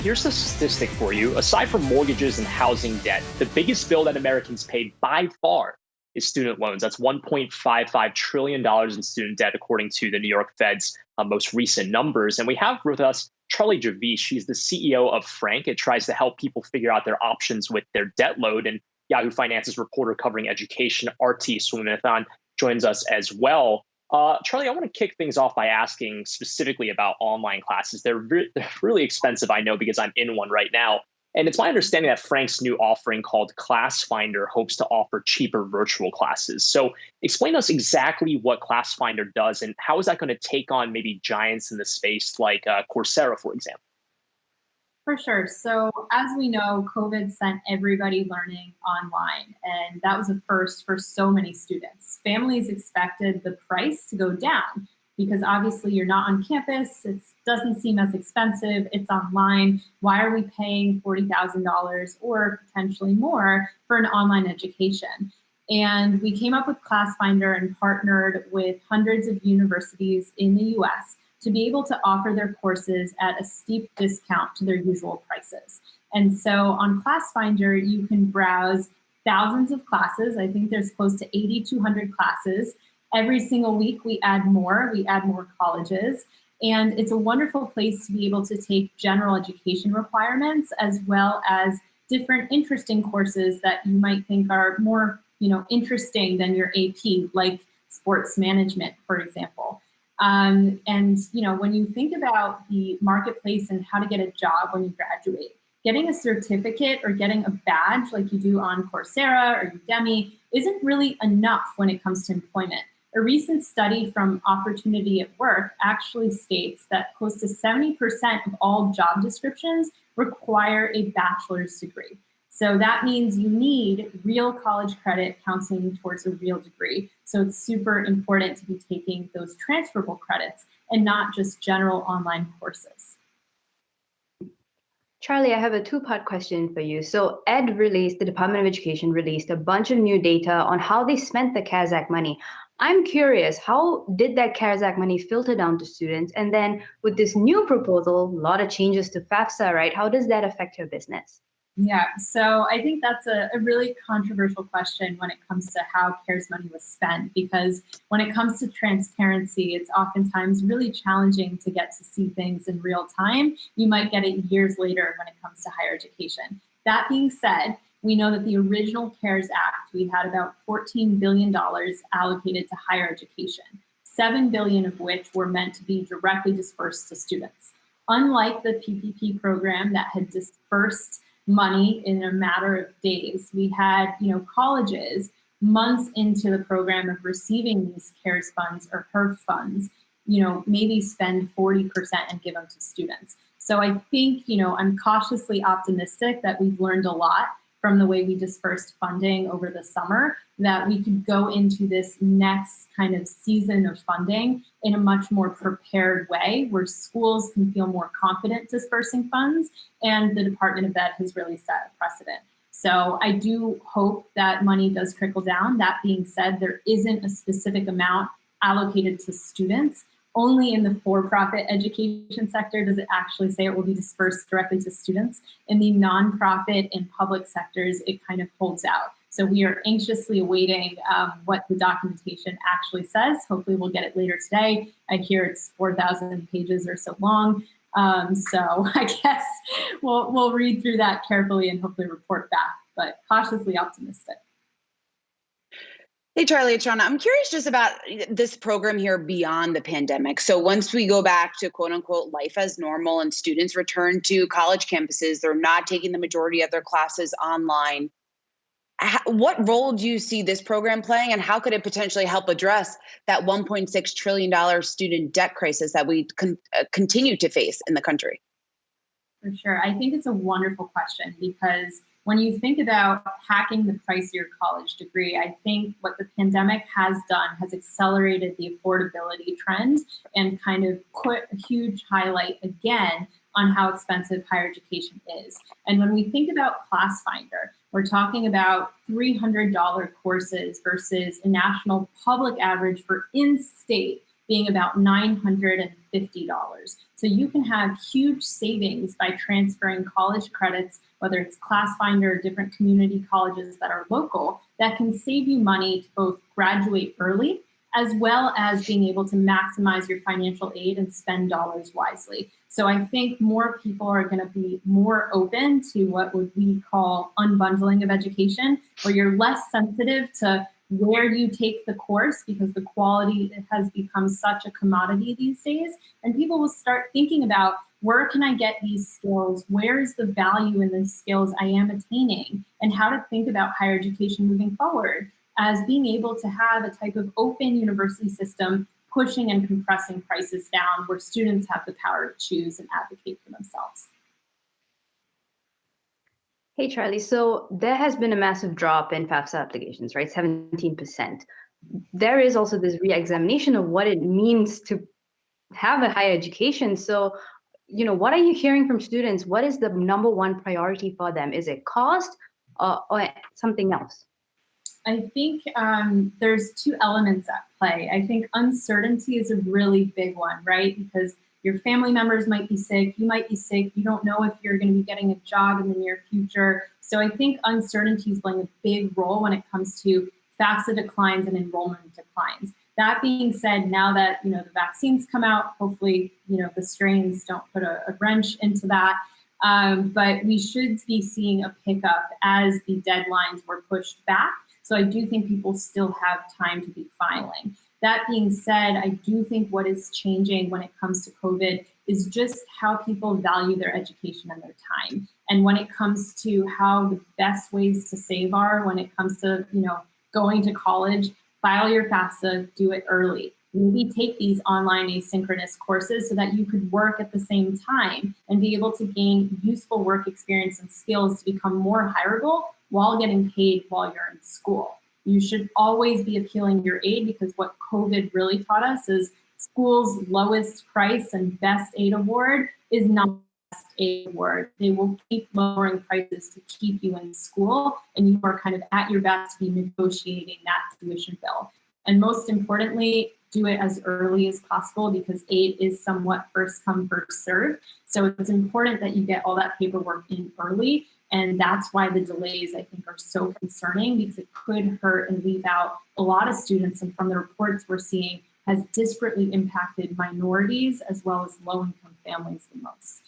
here's a statistic for you. Aside from mortgages and housing debt, the biggest bill that Americans pay by far is student loans. That's $1.55 trillion in student debt, according to the New York Fed's most recent numbers. And we have with us Charlie Javice. She's the CEO of Frank. It tries to help people figure out their options with their debt load. And Yahoo Finance's reporter covering education, Arti Swaminathan, joins us as well. Charlie, I want to kick things off by asking specifically about online classes. They're really expensive, I know, because I'm in one right now. And it's my understanding that Frank's new offering called Class Finder hopes to offer cheaper virtual classes. So explain to us exactly what Class Finder does and how is that going to take on maybe giants in the space like Coursera, for example? For sure. So as we know, COVID sent everybody learning online, and that was a first for so many students. Families expected the price to go down because obviously you're not on campus. It doesn't seem as expensive. It's online. Why are we paying $40,000 or potentially more for an online education? And we came up with Class Finder and partnered with hundreds of universities in the US to be able to offer their courses at a steep discount to their usual prices. And so on Class Finder, you can browse thousands of classes. I think there's close to 8,200 classes. Every single week we add more colleges. And it's a wonderful place to be able to take general education requirements as well as different interesting courses that you might think are more interesting than your AP, like sports management, for example. And when you think about the marketplace and how to get a job when you graduate, getting a certificate or getting a badge like you do on Coursera or Udemy isn't really enough when it comes to employment. A recent study from Opportunity at Work actually states that close to 70% of all job descriptions require a bachelor's degree. So that means you need real college credit counting towards a real degree. So it's super important to be taking those transferable credits and not just general online courses. Charlie, I have a two-part question for you. So the Department of Education released a bunch of new data on how they spent the CARES Act money. I'm curious, how did that CARES Act money filter down to students? And then with this new proposal, a lot of changes to FAFSA, right? How does that affect your business? Yeah, so I think that's a really controversial question when it comes to how CARES money was spent, because when it comes to transparency, it's oftentimes really challenging to get to see things in real time. You might get it years later when it comes to higher education. That being said, we know that the original CARES Act, we had about $14 billion allocated to higher education, $7 billion of which were meant to be directly dispersed to students. Unlike the PPP program that had dispersed money in a matter of days, we had colleges months into the program of receiving these CARES funds or HERF funds, maybe spend 40% and give them to students. So I think, I'm cautiously optimistic that we've learned a lot from the way we dispersed funding over the summer, that we could go into this next kind of season of funding in a much more prepared way, where schools can feel more confident dispersing funds, and the Department of Ed has really set a precedent. So I do hope that money does trickle down. That being said, there isn't a specific amount allocated to students. Only in the for-profit education sector does it actually say it will be dispersed directly to students. In the nonprofit and public sectors, it kind of holds out. So we are anxiously awaiting what the documentation actually says. Hopefully we'll get it later today. I hear it's 4,000 pages or so long. So I guess we'll read through that carefully and hopefully report back, but cautiously optimistic. Hey, Charlie, it's Shauna. I'm curious just about this program here beyond the pandemic. So once we go back to quote unquote life as normal and students return to college campuses, they're not taking the majority of their classes online. What role do you see this program playing, and how could it potentially help address that $1.6 trillion student debt crisis that we continue to face in the country? For sure. I think it's a wonderful question, because when you think about hacking the price of your college degree, I think what the pandemic has done has accelerated the affordability trend and kind of put a huge highlight again on how expensive higher education is. And when we think about Class Finder, we're talking about $300 courses versus a national public average for in-state being about $950. So you can have huge savings by transferring college credits, whether it's ClassFinder or different community colleges that are local, that can save you money to both graduate early, as well as being able to maximize your financial aid and spend dollars wisely. So I think more people are going to be more open to what would we call unbundling of education, where you're less sensitive to where you take the course because the quality has become such a commodity these days. And people will start thinking about, where can I get these skills? Where is the value in the skills I am attaining? And how to think about higher education moving forward as being able to have a type of open university system pushing and compressing prices down, where students have the power to choose and advocate for themselves. Hey, Charlie, so there has been a massive drop in FAFSA applications, right? 17%. There is also this re-examination of what it means to have a higher education. So, what are you hearing from students? What is the number one priority for them? Is it cost or something else? I think there's two elements at play. I think uncertainty is a really big one, right? Because your family members might be sick, you might be sick, you don't know if you're going to be getting a job in the near future. So I think uncertainty is playing a big role when it comes to FAFSA declines and enrollment declines. That being said, now that the vaccines come out, hopefully the strains don't put a wrench into that. But we should be seeing a pickup as the deadlines were pushed back. So I do think people still have time to be filing. That being said, I do think what is changing when it comes to COVID is just how people value their education and their time. And when it comes to how the best ways to save are when it comes to, going to college, file your FAFSA, do it early. Maybe take these online asynchronous courses so that you could work at the same time and be able to gain useful work experience and skills to become more hireable while getting paid while you're in school. You should always be appealing your aid, because what COVID really taught us is school's lowest price and best aid award is not the best aid award. They will keep lowering prices to keep you in school, and you are kind of at your best to be negotiating that tuition bill. And most importantly, do it as early as possible, because aid is somewhat first come, first serve. So it's important that you get all that paperwork in early. And that's why the delays, I think, are so concerning, because it could hurt and leave out a lot of students. And from the reports we're seeing, has disparately impacted minorities as well as low-income families the most.